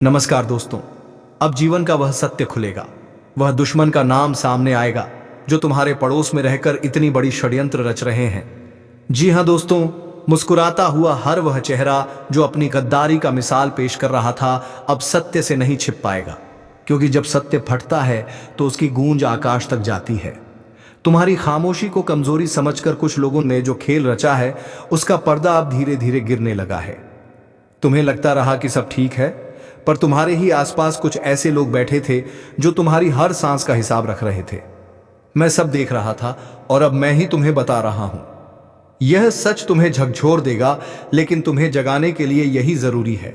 नमस्कार दोस्तों। अब जीवन का वह सत्य खुलेगा। वह दुश्मन का नाम सामने आएगा जो तुम्हारे पड़ोस में रहकर इतनी बड़ी षड्यंत्र रच रहे हैं। जी हां दोस्तों, मुस्कुराता हुआ हर वह चेहरा जो अपनी गद्दारी का मिसाल पेश कर रहा था अब सत्य से नहीं छिप पाएगा, क्योंकि जब सत्य फटता है तो उसकी गूंज आकाश तक जाती है। तुम्हारी खामोशी को कमजोरी समझकर कुछ लोगों ने जो खेल रचा है उसका पर्दा अब धीरे धीरे गिरने लगा है। तुम्हें लगता रहा कि सब ठीक है, पर तुम्हारे ही आसपास कुछ ऐसे लोग बैठे थे जो तुम्हारी हर सांस का हिसाब रख रहे थे। मैं सब देख रहा था और अब मैं ही तुम्हें बता रहा हूं। यह सच तुम्हें झकझोर देगा, लेकिन तुम्हें जगाने के लिए यही जरूरी है।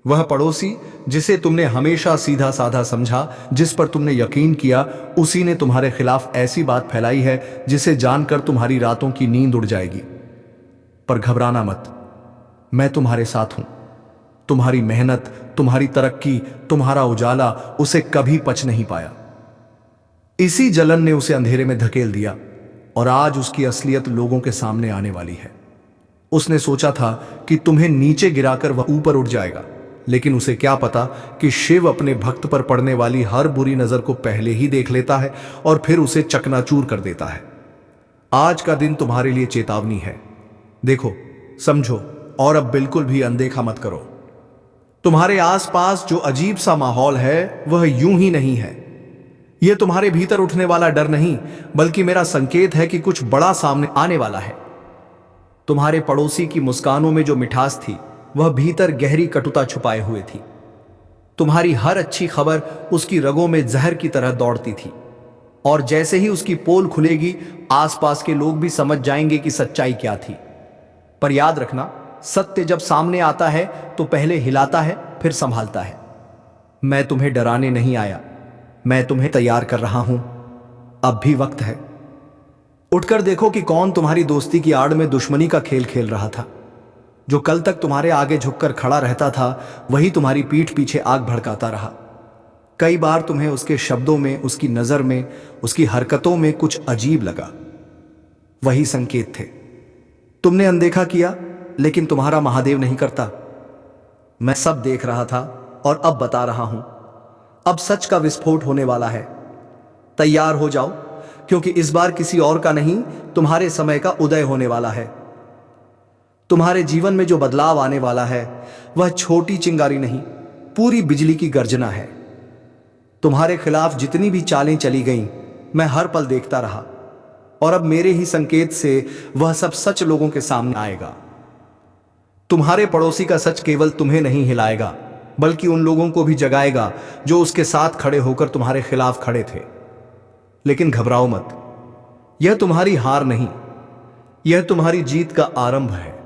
वह पड़ोसी जिसे तुमने हमेशा सीधा साधा समझा, जिस पर तुमने यकीन किया, उसी ने तुम्हारे खिलाफ ऐसी बात फैलाई है जिसे जानकर तुम्हारी रातों की नींद उड़ जाएगी। पर घबराना मत, मैं तुम्हारे साथ हूं। तुम्हारी मेहनत, तुम्हारी तरक्की, तुम्हारा उजाला उसे कभी पच नहीं पाया। इसी जलन ने उसे अंधेरे में धकेल दिया और आज उसकी असलियत लोगों के सामने आने वाली है। उसने सोचा था कि तुम्हें नीचे गिराकर वह ऊपर उठ जाएगा, लेकिन उसे क्या पता कि शिव अपने भक्त पर पड़ने वाली हर बुरी नजर को पहले ही देख लेता है और फिर उसे चकनाचूर कर देता है। आज का दिन तुम्हारे लिए चेतावनी है। देखो, समझो और अब बिल्कुल भी अनदेखा मत करो। तुम्हारे आसपास जो अजीब सा माहौल है वह यूं ही नहीं है। यह तुम्हारे भीतर उठने वाला डर नहीं, बल्कि मेरा संकेत है कि कुछ बड़ा सामने आने वाला है। तुम्हारे पड़ोसी की मुस्कानों में जो मिठास थी वह भीतर गहरी कटुता छुपाए हुए थी। तुम्हारी हर अच्छी खबर उसकी रगों में जहर की तरह दौड़ती थी, और जैसे ही उसकी पोल खुलेगी आसपास के लोग भी समझ जाएंगे कि सच्चाई क्या थी। पर याद रखना, सत्य जब सामने आता है तो पहले हिलाता है, फिर संभालता है। मैं तुम्हें डराने नहीं आया, मैं तुम्हें तैयार कर रहा हूं। अब भी वक्त है। उठकर देखो कि कौन तुम्हारी दोस्ती की आड़ में दुश्मनी का खेल खेल रहा था। जो कल तक तुम्हारे आगे झुककर खड़ा रहता था वही तुम्हारी पीठ पीछे आग भड़काता रहा। कई बार तुम्हें उसके शब्दों में, उसकी नजर में, उसकी हरकतों में कुछ अजीब लगा। वही संकेत थे। तुमने अनदेखा किया, लेकिन तुम्हारा महादेव नहीं करता। मैं सब देख रहा था और अब बता रहा हूं। अब सच का विस्फोट होने वाला है। तैयार हो जाओ, क्योंकि इस बार किसी और का नहीं, तुम्हारे समय का उदय होने वाला है। तुम्हारे जीवन में जो बदलाव आने वाला है वह छोटी चिंगारी नहीं, पूरी बिजली की गर्जना है। तुम्हारे खिलाफ जितनी भी चालें चली गईं, मैं हर पल देखता रहा, और अब मेरे ही संकेत से वह सब सच लोगों के सामने आएगा। तुम्हारे पड़ोसी का सच केवल तुम्हें नहीं हिलाएगा, बल्कि उन लोगों को भी जगाएगा जो उसके साथ खड़े होकर तुम्हारे खिलाफ खड़े थे। लेकिन घबराओ मत, यह तुम्हारी हार नहीं, यह तुम्हारी जीत का आरंभ है।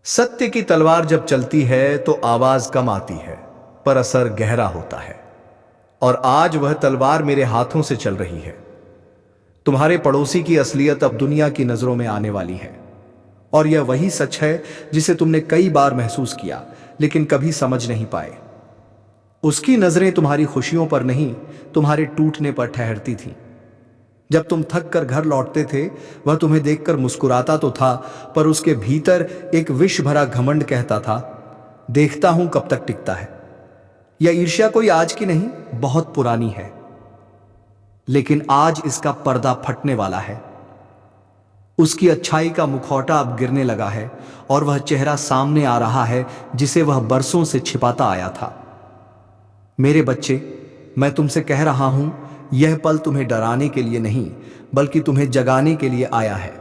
सत्य की तलवार जब चलती है तो आवाज कम आती है, पर असर गहरा होता है। और आज वह तलवार मेरे हाथों से चल रही है। तुम्हारे पड़ोसी की असलियत अब दुनिया की नजरों में आने वाली है, और यह वही सच है जिसे तुमने कई बार महसूस किया लेकिन कभी समझ नहीं पाए। उसकी नजरें तुम्हारी खुशियों पर नहीं, तुम्हारे टूटने पर ठहरती थीं। जब तुम थक कर घर लौटते थे वह तुम्हें देखकर मुस्कुराता तो था, पर उसके भीतर एक विष भरा घमंड कहता था, देखता हूं कब तक टिकता है। यह ईर्ष्या कोई आज की नहीं, बहुत पुरानी है, लेकिन आज इसका पर्दा फटने वाला है। उसकी अच्छाई का मुखौटा अब गिरने लगा है और वह चेहरा सामने आ रहा है जिसे वह बरसों से छिपाता आया था। मेरे बच्चे, मैं तुमसे कह रहा हूं, यह पल तुम्हें डराने के लिए नहीं, बल्कि तुम्हें जगाने के लिए आया है।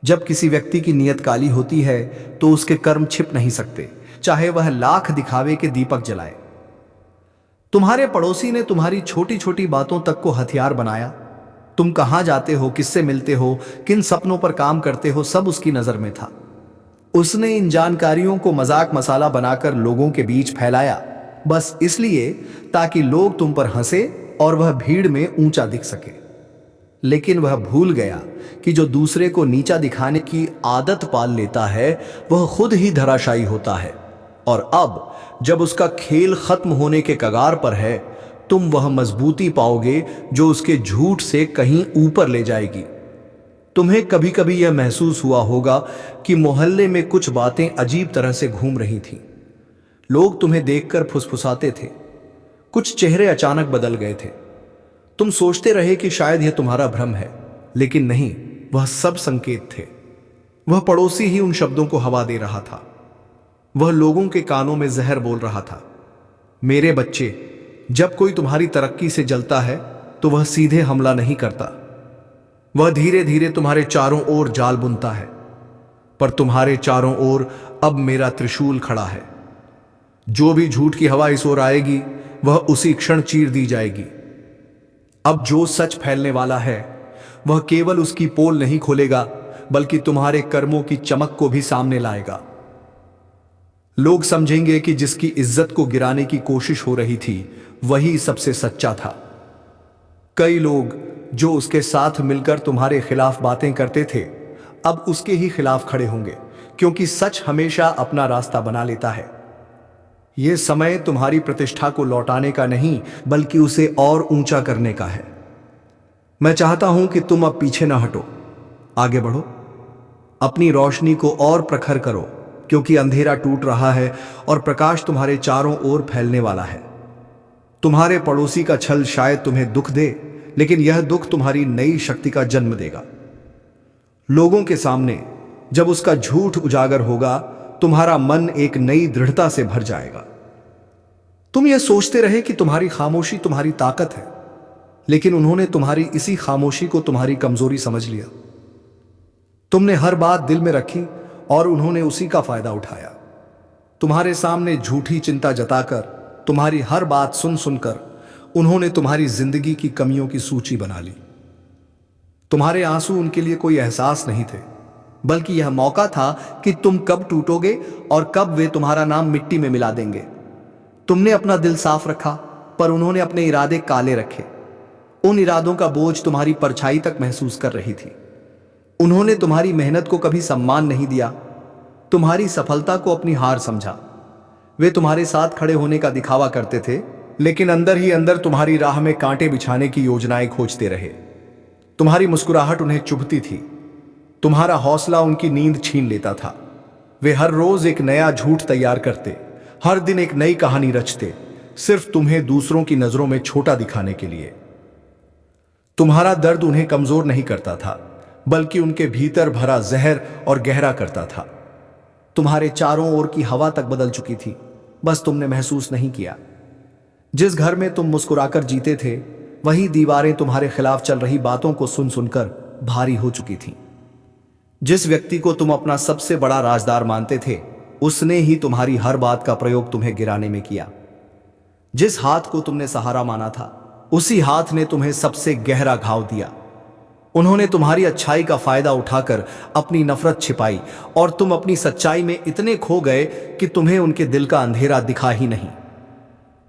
जब किसी व्यक्ति की नीयत काली होती है तो उसके कर्म छिप नहीं सकते, चाहे वह लाख दिखावे के दीपक जलाए। तुम्हारे पड़ोसी ने तुम्हारी छोटी छोटी बातों तक को हथियार बनाया। तुम कहां जाते हो, किससे मिलते हो, किन सपनों पर काम करते हो, सब उसकी नजर में था। उसने इन जानकारियों को मजाक मसाला बनाकर लोगों के बीच फैलाया, बस इसलिए ताकि लोग तुम पर हंसे और वह भीड़ में ऊंचा दिख सके। लेकिन वह भूल गया कि जो दूसरे को नीचा दिखाने की आदत पाल लेता है वह खुद ही धराशायी होता है। और अब जब उसका खेल खत्म होने के कगार पर है, तुम वह मजबूती पाओगे जो उसके झूठ से कहीं ऊपर ले जाएगी। तुम्हें कभी कभी यह महसूस हुआ होगा कि मोहल्ले में कुछ बातें अजीब तरह से घूम रही थीं। लोग तुम्हें देखकर फुसफुसाते थे। कुछ चेहरे अचानक बदल गए थे। तुम सोचते रहे कि शायद यह तुम्हारा भ्रम है, लेकिन नहीं, वह सब संकेत थे। वह पड़ोसी ही उन शब्दों को हवा दे रहा था। वह लोगों के कानों में जहर बोल रहा था। मेरे बच्चे, जब कोई तुम्हारी तरक्की से जलता है तो वह सीधे हमला नहीं करता। वह धीरे धीरे तुम्हारे चारों ओर जाल बुनता है। पर तुम्हारे चारों ओर अब मेरा त्रिशूल खड़ा है। जो भी झूठ की हवा इस ओर आएगी वह उसी क्षण चीर दी जाएगी। अब जो सच फैलने वाला है वह केवल उसकी पोल नहीं खोलेगा, बल्कि तुम्हारे कर्मों की चमक को भी सामने लाएगा। लोग समझेंगे कि जिसकी इज्जत को गिराने की कोशिश हो रही थी वही सबसे सच्चा था। कई लोग जो उसके साथ मिलकर तुम्हारे खिलाफ बातें करते थे अब उसके ही खिलाफ खड़े होंगे, क्योंकि सच हमेशा अपना रास्ता बना लेता है। यह समय तुम्हारी प्रतिष्ठा को लौटाने का नहीं, बल्कि उसे और ऊंचा करने का है। मैं चाहता हूं कि तुम अब पीछे ना हटो, आगे बढ़ो। अपनी रोशनी को और प्रखर करो, क्योंकि अंधेरा टूट रहा है और प्रकाश तुम्हारे चारों ओर फैलने वाला है। तुम्हारे पड़ोसी का छल शायद तुम्हें दुख दे, लेकिन यह दुख तुम्हारी नई शक्ति का जन्म देगा। लोगों के सामने जब उसका झूठ उजागर होगा, तुम्हारा मन एक नई दृढ़ता से भर जाएगा। तुम यह सोचते रहे कि तुम्हारी खामोशी तुम्हारी ताकत है, लेकिन उन्होंने तुम्हारी इसी खामोशी को तुम्हारी कमजोरी समझ लिया। तुमने हर बात दिल में रखी और उन्होंने उसी का फायदा उठाया। तुम्हारे सामने झूठी चिंता जताकर, तुम्हारी हर बात सुन सुनकर उन्होंने तुम्हारी जिंदगी की कमियों की सूची बना ली। तुम्हारे आंसू उनके लिए कोई एहसास नहीं थे, बल्कि यह मौका था कि तुम कब टूटोगे और कब वे तुम्हारा नाम मिट्टी में मिला देंगे। तुमने अपना दिल साफ रखा, पर उन्होंने अपने इरादे काले रखे। उन इरादों का बोझ तुम्हारी परछाई तक महसूस कर रही थी। उन्होंने तुम्हारी मेहनत को कभी सम्मान नहीं दिया, तुम्हारी सफलता को अपनी हार समझा। वे तुम्हारे साथ खड़े होने का दिखावा करते थे, लेकिन अंदर ही अंदर तुम्हारी राह में कांटे बिछाने की योजनाएं खोजते रहे। तुम्हारी मुस्कुराहट उन्हें चुभती थी, तुम्हारा हौसला उनकी नींद छीन लेता था। वे हर रोज एक नया झूठ तैयार करते, हर दिन एक नई कहानी रचते, सिर्फ तुम्हें दूसरों की नजरों में छोटा दिखाने के लिए। तुम्हारा दर्द उन्हें कमजोर नहीं करता था, बल्कि उनके भीतर भरा जहर और गहरा करता था। तुम्हारे चारों ओर की हवा तक बदल चुकी थी, बस तुमने महसूस नहीं किया। जिस घर में तुम मुस्कुराकर जीते थे, वही दीवारें तुम्हारे खिलाफ चल रही बातों को सुन सुनकर भारी हो चुकी थीं। जिस व्यक्ति को तुम अपना सबसे बड़ा राजदार मानते थे, उसने ही तुम्हारी हर बात का प्रयोग तुम्हें गिराने में किया। जिस हाथ को तुमने सहारा माना था, उसी हाथ ने तुम्हें सबसे गहरा घाव दिया। उन्होंने तुम्हारी अच्छाई का फायदा उठाकर अपनी नफरत छिपाई, और तुम अपनी सच्चाई में इतने खो गए कि तुम्हें उनके दिल का अंधेरा दिखा ही नहीं।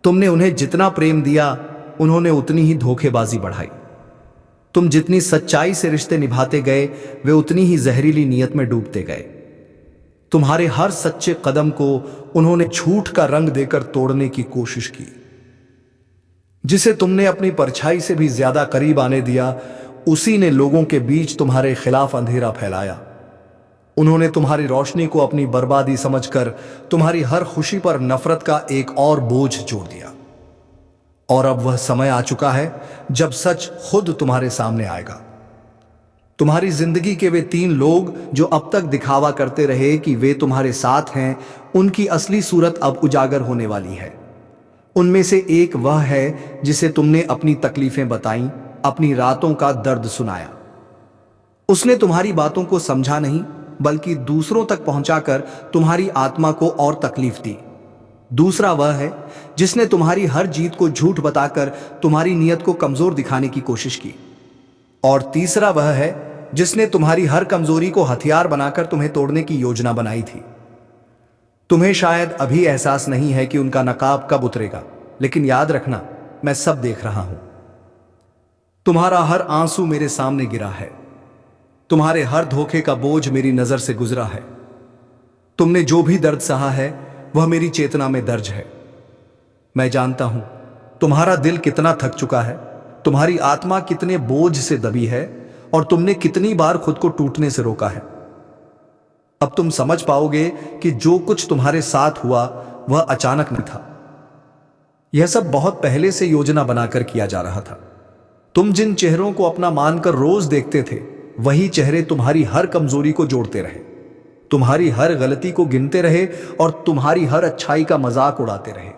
तुमने उन्हें जितना प्रेम दिया, उन्होंने उतनी ही धोखेबाजी बढ़ाई। तुम जितनी सच्चाई से रिश्ते निभाते गए, वे उतनी ही जहरीली नियत में डूबते गए। तुम्हारे हर सच्चे कदम को उन्होंने झूठ का रंग देकर तोड़ने की कोशिश की। जिसे तुमने अपनी परछाई से भी ज्यादा करीब आने दिया, उसी ने लोगों के बीच तुम्हारे खिलाफ अंधेरा फैलाया। उन्होंने तुम्हारी रोशनी को अपनी बर्बादी समझकर तुम्हारी हर खुशी पर नफरत का एक और बोझ जोड़ दिया। और अब वह समय आ चुका है जब सच खुद तुम्हारे सामने आएगा। तुम्हारी जिंदगी के वे 3 लोग जो अब तक दिखावा करते रहे कि वे तुम्हारे साथ हैं, उनकी असली सूरत अब उजागर होने वाली है। उनमें से एक वह है जिसे तुमने अपनी तकलीफें बताईं, अपनी रातों का दर्द सुनाया। उसने तुम्हारी बातों को समझा नहीं, बल्कि दूसरों तक पहुंचाकर तुम्हारी आत्मा को और तकलीफ दी। दूसरा वह है जिसने तुम्हारी हर जीत को झूठ बताकर तुम्हारी नीयत को कमजोर दिखाने की कोशिश की। और तीसरा वह है जिसने तुम्हारी हर कमजोरी को हथियार बनाकर तुम्हें तोड़ने की योजना बनाई थी। तुम्हें शायद अभी एहसास नहीं है कि उनका नकाब कब उतरेगा, लेकिन याद रखना, मैं सब देख रहा हूं। तुम्हारा हर आंसू मेरे सामने गिरा है, तुम्हारे हर धोखे का बोझ मेरी नजर से गुजरा है। तुमने जो भी दर्द सहा है वह मेरी चेतना में दर्ज है। मैं जानता हूं तुम्हारा दिल कितना थक चुका है, तुम्हारी आत्मा कितने बोझ से दबी है, और तुमने कितनी बार खुद को टूटने से रोका है। अब तुम समझ पाओगे कि जो कुछ तुम्हारे साथ हुआ वह अचानक नहीं था। यह सब बहुत पहले से योजना बनाकर किया जा रहा था। तुम जिन चेहरों को अपना मानकर रोज देखते थे, वही चेहरे तुम्हारी हर कमजोरी को जोड़ते रहे, तुम्हारी हर गलती को गिनते रहे और तुम्हारी हर अच्छाई का मजाक उड़ाते रहे।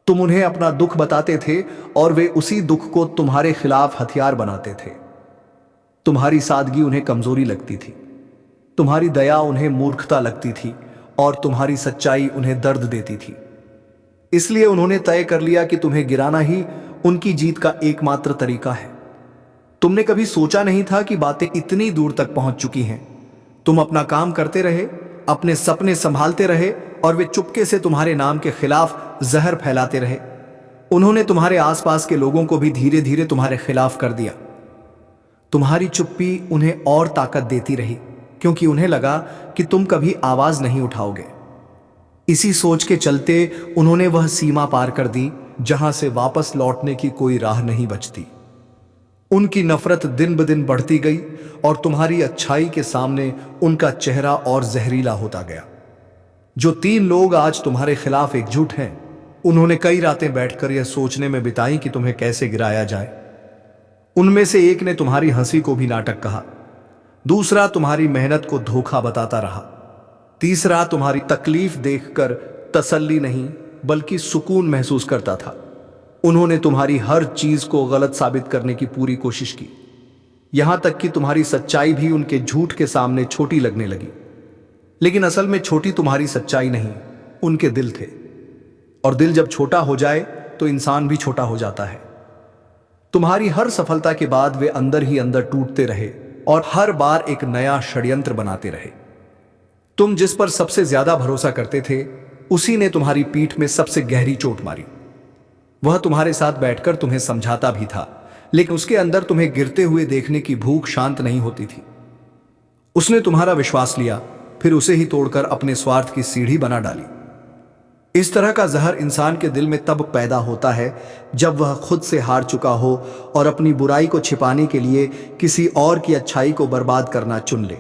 तुम उन्हें अपना दुख बताते थे और वे उसी दुख को तुम्हारे खिलाफ हथियार बनाते थे। तुम्हारी सादगी उन्हें कमजोरी लगती थी, तुम्हारी दया उन्हें मूर्खता लगती थी और तुम्हारी सच्चाई उन्हें दर्द देती थी। इसलिए उन्होंने तय कर लिया कि तुम्हें गिराना ही उनकी जीत का एकमात्र तरीका है। तुमने कभी सोचा नहीं था कि बातें इतनी दूर तक पहुंच चुकी हैं। तुम अपना काम करते रहे, अपने सपने संभालते रहे और वे चुपके से तुम्हारे नाम के खिलाफ जहर फैलाते रहे। उन्होंने तुम्हारे आसपास के लोगों को भी धीरे धीरे तुम्हारे खिलाफ कर दिया। तुम्हारी चुप्पी उन्हें और ताकत देती रही, क्योंकि उन्हें लगा कि तुम कभी आवाज नहीं उठाओगे। इसी सोच के चलते उन्होंने वह सीमा पार कर दी जहां से वापस लौटने की कोई राह नहीं बचती। उनकी नफरत दिन ब दिन बढ़ती गई और तुम्हारी अच्छाई के सामने उनका चेहरा और जहरीला होता गया। जो 3 लोग आज तुम्हारे खिलाफ एकजुट हैं, उन्होंने कई रातें बैठकर यह सोचने में बिताई कि तुम्हें कैसे गिराया जाए। उनमें से एक ने तुम्हारी हंसी को भी नाटक कहा, दूसरा तुम्हारी मेहनत को धोखा बताता रहा, तीसरा तुम्हारी तकलीफ देखकर तसल्ली नहीं बल्कि सुकून महसूस करता था। उन्होंने तुम्हारी हर चीज को गलत साबित करने की पूरी कोशिश की, यहां तक कि तुम्हारी सच्चाई भी उनके झूठ के सामने छोटी लगने लगी। लेकिन असल में छोटी तुम्हारी सच्चाई नहीं, उनके दिल थे। और दिल जब छोटा हो जाए तो इंसान भी छोटा हो जाता है। तुम्हारी हर सफलता के बाद वे अंदर ही अंदर टूटते रहे और हर बार एक नया षड्यंत्र बनाते रहे। तुम जिस पर सबसे ज्यादा भरोसा करते थे, उसी ने तुम्हारी पीठ में सबसे गहरी चोट मारी। वह तुम्हारे साथ बैठकर तुम्हें समझाता भी था, लेकिन उसके अंदर तुम्हें गिरते हुए देखने की भूख शांत नहीं होती थी। उसने तुम्हारा विश्वास लिया, फिर उसे ही तोड़कर अपने स्वार्थ की सीढ़ी बना डाली। इस तरह का जहर इंसान के दिल में तब पैदा होता है जब वह खुद से हार चुका हो और अपनी बुराई को छिपाने के लिए किसी और की अच्छाई को बर्बाद करना चुन ले।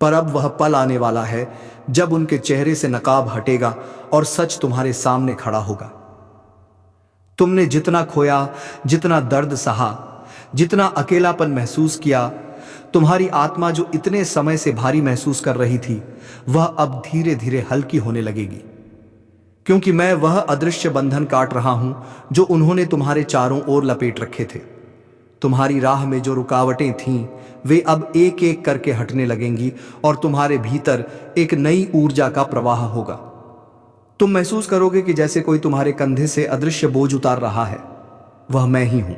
पर अब वह पल आने वाला है जब उनके चेहरे से नकाब हटेगा और सच तुम्हारे सामने खड़ा होगा। तुमने जितना खोया, जितना दर्द सहा, जितना अकेलापन महसूस किया, तुम्हारी आत्मा जो इतने समय से भारी महसूस कर रही थी, वह अब धीरे धीरे हल्की होने लगेगी। क्योंकि मैं वह अदृश्य बंधन काट रहा हूं जो उन्होंने तुम्हारे चारों ओर लपेट रखे थे। तुम्हारी राह में जो रुकावटें थीं, वे अब एक एक करके हटने लगेंगी और तुम्हारे भीतर एक नई ऊर्जा का प्रवाह होगा। तुम महसूस करोगे कि जैसे कोई तुम्हारे कंधे से अदृश्य बोझ उतार रहा है। वह मैं ही हूं।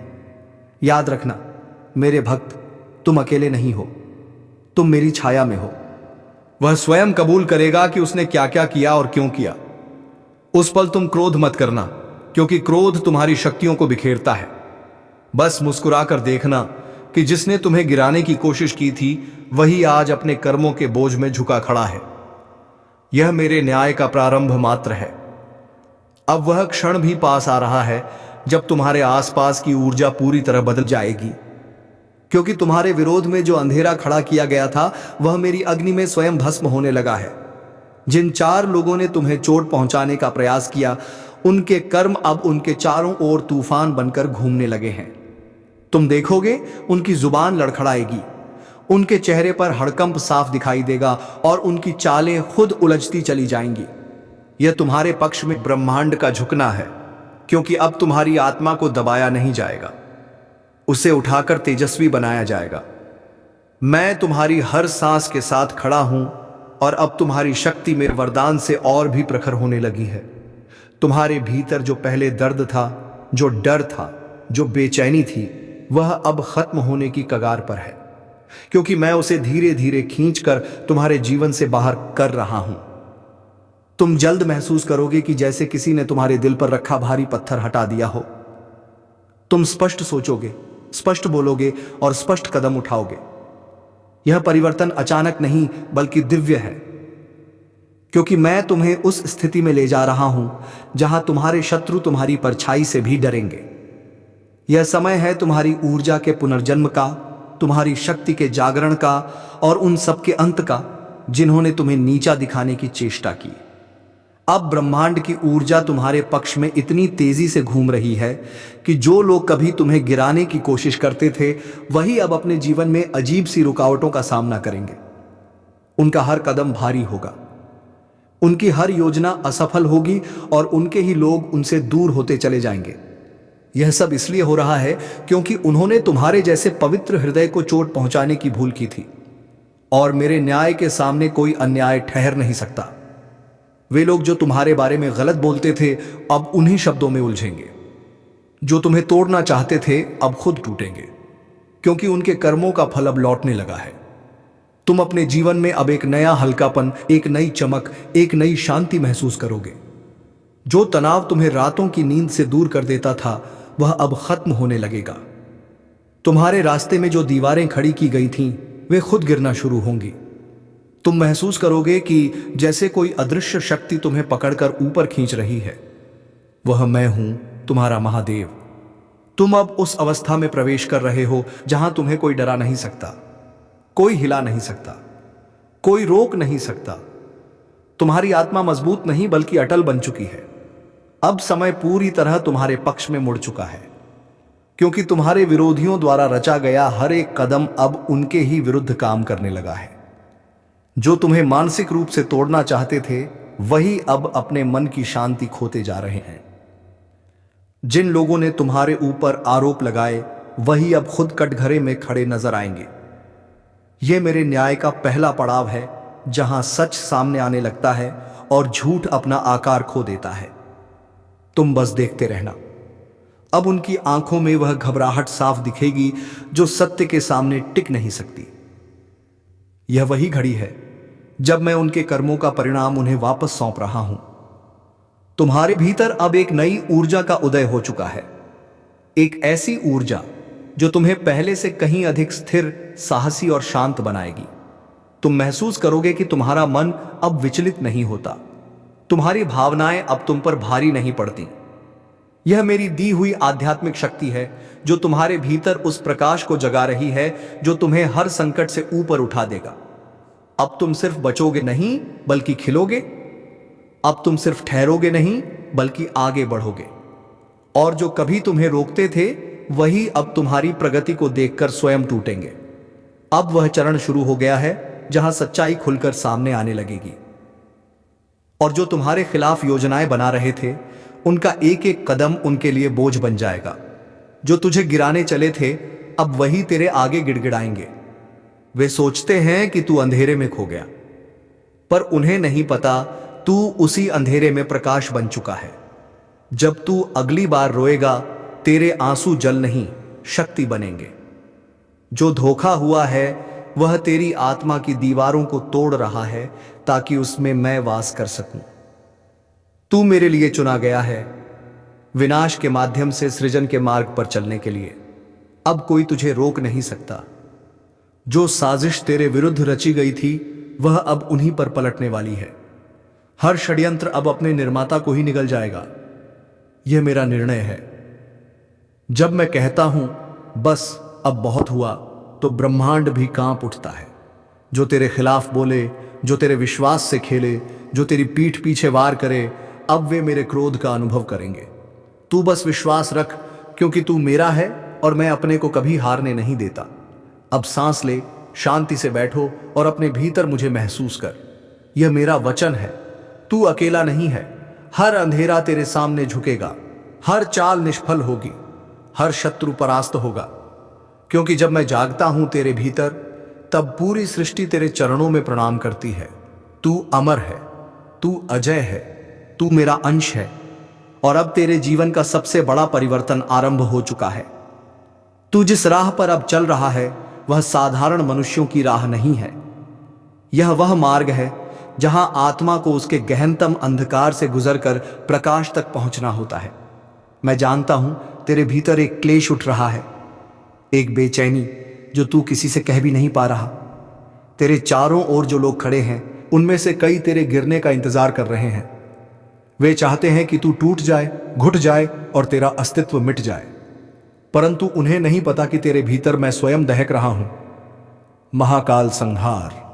याद रखना मेरे भक्त, तुम अकेले नहीं हो, तुम मेरी छाया में हो। वह स्वयं कबूल करेगा कि उसने क्या क्या किया और क्यों किया। उस पल तुम क्रोध मत करना, क्योंकि क्रोध तुम्हारी शक्तियों को बिखेरता है। बस मुस्कुराकर देखना कि जिसने तुम्हें गिराने की कोशिश की थी, वही आज अपने कर्मों के बोझ में झुका खड़ा है। यह मेरे न्याय का प्रारंभ मात्र है। अब वह क्षण भी पास आ रहा है जब तुम्हारे आसपास की ऊर्जा पूरी तरह बदल जाएगी, क्योंकि तुम्हारे विरोध में जो अंधेरा खड़ा किया गया था, वह मेरी अग्नि में स्वयं भस्म होने लगा है। जिन 4 लोगों ने तुम्हें चोट पहुंचाने का प्रयास किया, उनके कर्म अब उनके चारों ओर तूफान बनकर घूमने लगे हैं। तुम देखोगे उनकी जुबान लड़खड़ाएगी, उनके चेहरे पर हड़कंप साफ दिखाई देगा और उनकी चालें खुद उलझती चली जाएंगी। यह तुम्हारे पक्ष में ब्रह्मांड का झुकना है, क्योंकि अब तुम्हारी आत्मा को दबाया नहीं जाएगा, उसे उठाकर तेजस्वी बनाया जाएगा। मैं तुम्हारी हर सांस के साथ खड़ा हूं और अब तुम्हारी शक्ति मेरे वरदान से और भी प्रखर होने लगी है। तुम्हारे भीतर जो पहले दर्द था, जो डर था, जो बेचैनी थी, वह अब खत्म होने की कगार पर है, क्योंकि मैं उसे धीरे धीरे खींचकर तुम्हारे जीवन से बाहर कर रहा हूं। तुम जल्द महसूस करोगे कि जैसे किसी ने तुम्हारे दिल पर रखा भारी पत्थर हटा दिया हो। तुम स्पष्ट सोचोगे, स्पष्ट बोलोगे और स्पष्ट कदम उठाओगे। यह परिवर्तन अचानक नहीं बल्कि दिव्य है, क्योंकि मैं तुम्हें उस स्थिति में ले जा रहा हूं जहां तुम्हारे शत्रु तुम्हारी परछाई से भी डरेंगे। यह समय है तुम्हारी ऊर्जा के पुनर्जन्म का, तुम्हारी शक्ति के जागरण का और उन सबके अंत का जिन्होंने तुम्हें नीचा दिखाने की चेष्टा की। अब ब्रह्मांड की ऊर्जा तुम्हारे पक्ष में इतनी तेजी से घूम रही है कि जो लोग कभी तुम्हें गिराने की कोशिश करते थे, वही अब अपने जीवन में अजीब सी रुकावटों का सामना करेंगे। उनका हर कदम भारी होगा, उनकी हर योजना असफल होगी और उनके ही लोग उनसे दूर होते चले जाएंगे। यह सब इसलिए हो रहा है क्योंकि उन्होंने तुम्हारे जैसे पवित्र हृदय को चोट पहुंचाने की भूल की थी, और मेरे न्याय के सामने कोई अन्याय ठहर नहीं सकता। वे लोग जो तुम्हारे बारे में गलत बोलते थे, अब उन्हीं शब्दों में उलझेंगे। जो तुम्हें तोड़ना चाहते थे, अब खुद टूटेंगे, क्योंकि उनके कर्मों का फल अब लौटने लगा है। तुम अपने जीवन में अब एक नया हल्कापन, एक नई चमक, एक नई शांति महसूस करोगे। जो तनाव तुम्हें रातों की नींद से दूर कर देता था, वह अब खत्म होने लगेगा। तुम्हारे रास्ते में जो दीवारें खड़ी की गई थीं, वे खुद गिरना शुरू होंगी। तुम महसूस करोगे कि जैसे कोई अदृश्य शक्ति तुम्हें पकड़कर ऊपर खींच रही है। वह मैं हूं, तुम्हारा महादेव। तुम अब उस अवस्था में प्रवेश कर रहे हो जहां तुम्हें कोई डरा नहीं सकता, कोई हिला नहीं सकता, कोई रोक नहीं सकता। तुम्हारी आत्मा मजबूत नहीं बल्कि अटल बन चुकी है। अब समय पूरी तरह तुम्हारे पक्ष में मुड़ चुका है, क्योंकि तुम्हारे विरोधियों द्वारा रचा गया हर एक कदम अब उनके ही विरुद्ध काम करने लगा है। जो तुम्हें मानसिक रूप से तोड़ना चाहते थे, वही अब अपने मन की शांति खोते जा रहे हैं। जिन लोगों ने तुम्हारे ऊपर आरोप लगाए, वही अब खुद कटघरे में खड़े नजर आएंगे। यह मेरे न्याय का पहला पड़ाव है, जहां सच सामने आने लगता है और झूठ अपना आकार खो देता है। तुम बस देखते रहना। अब उनकी आंखों में वह घबराहट साफ दिखेगी जो सत्य के सामने टिक नहीं सकती। यह वही घड़ी है जब मैं उनके कर्मों का परिणाम उन्हें वापस सौंप रहा हूं। तुम्हारे भीतर अब एक नई ऊर्जा का उदय हो चुका है, एक ऐसी ऊर्जा जो तुम्हें पहले से कहीं अधिक स्थिर, साहसी और शांत बनाएगी। तुम महसूस करोगे कि तुम्हारा मन अब विचलित नहीं होता, तुम्हारी भावनाएं अब तुम पर भारी नहीं पड़ती। यह मेरी दी हुई आध्यात्मिक शक्ति है जो तुम्हारे भीतर उस प्रकाश को जगा रही है जो तुम्हें हर संकट से ऊपर उठा देगा। अब तुम सिर्फ बचोगे नहीं बल्कि खिलोगे। अब तुम सिर्फ ठहरोगे नहीं बल्कि आगे बढ़ोगे। और जो कभी तुम्हें रोकते थे, वही अब तुम्हारी प्रगति को देखकर स्वयं टूटेंगे। अब वह चरण शुरू हो गया है जहां सच्चाई खुलकर सामने आने लगेगी। और जो तुम्हारे खिलाफ योजनाएं बना रहे थे, उनका एक एक कदम उनके लिए बोझ बन जाएगा। जो तुझे गिराने चले थे, अब वही तेरे आगे गिड़गिड़ाएंगे। वे सोचते हैं कि तू अंधेरे में खो गया, पर उन्हें नहीं पता तू उसी अंधेरे में प्रकाश बन चुका है। जब तू अगली बार रोएगा, तेरे आंसू जल नहीं, शक्ति बनेंगे। जो धोखा हुआ है, वह तेरी आत्मा की दीवारों को तोड़ रहा है ताकि उसमें मैं वास कर सकूं। तू मेरे लिए चुना गया है, विनाश के माध्यम से सृजन के मार्ग पर चलने के लिए। अब कोई तुझे रोक नहीं सकता। जो साजिश तेरे विरुद्ध रची गई थी, वह अब उन्हीं पर पलटने वाली है। हर षड्यंत्र अब अपने निर्माता को ही निगल जाएगा। यह मेरा निर्णय है। जब मैं कहता हूं बस अब बहुत हुआ, तो ब्रह्मांड भी कांप उठता है। जो तेरे खिलाफ बोले, जो तेरे विश्वास से खेले, जो तेरी पीठ पीछे वार करे, अब वे मेरे क्रोध का अनुभव करेंगे। तू बस विश्वास रख, क्योंकि तू मेरा है और मैं अपने को कभी हारने नहीं देता। अब सांस ले, शांति से बैठो और अपने भीतर मुझे महसूस कर। यह मेरा वचन है, तू अकेला नहीं है। हर अंधेरा तेरे सामने झुकेगा, हर चाल निष्फल होगी, हर शत्रु परास्त होगा। क्योंकि जब मैं जागता हूं तेरे भीतर, तब पूरी सृष्टि तेरे चरणों में प्रणाम करती है। तू अमर है, तू अजय है, तू मेरा अंश है। और अब तेरे जीवन का सबसे बड़ा परिवर्तन आरंभ हो चुका है। तू जिस राह पर अब चल रहा है, वह साधारण मनुष्यों की राह नहीं है। यह वह मार्ग है जहां आत्मा को उसके गहनतम अंधकार से गुजरकर प्रकाश तक पहुंचना होता है। मैं जानता हूं तेरे भीतर एक क्लेश उठ रहा है, एक बेचैनी जो तू किसी से कह भी नहीं पा रहा। तेरे चारों ओर जो लोग खड़े हैं, उनमें से कई तेरे गिरने का इंतजार कर रहे हैं। वे चाहते हैं कि तू टूट जाए, घुट जाए और तेरा अस्तित्व मिट जाए। परंतु उन्हें नहीं पता कि तेरे भीतर मैं स्वयं दहक रहा हूं। महाकाल संहार।